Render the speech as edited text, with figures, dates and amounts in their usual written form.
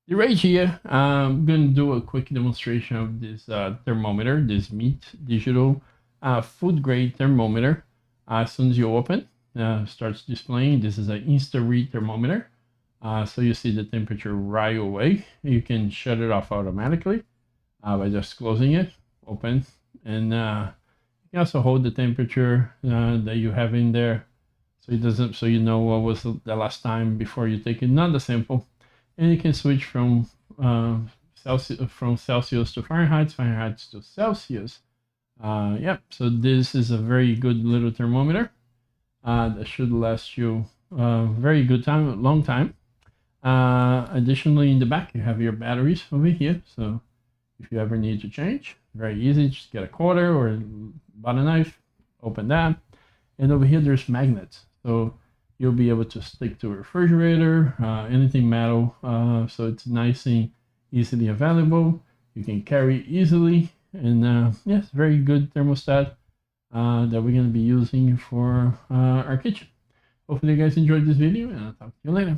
Right here, I'm going to do a quick demonstration of this thermometer, this meat digital food grade thermometer. As soon as you open, starts displaying. This is an insta-read thermometer. So you see the temperature right away. You can shut it off automatically by just closing it, open, and you can also hold the temperature that you have in there, so it doesn't, so you know what was the last time before you take another sample, and you can switch from Celsius to Fahrenheit, Fahrenheit to Celsius. Yep. So this is a very good little thermometer that should last you a very good time, a long time. Additionally, in the back, you have your batteries over here. So if you ever need to change, very easy. Just get a quarter or a butter knife, open that. And over here, there's magnets. So you'll be able to stick to a refrigerator, anything metal. So it's nice and easily available. You can carry easily. And yes, very good thermostat that we're going to be using for our kitchen. Hopefully you guys enjoyed this video, and I'll talk to you later.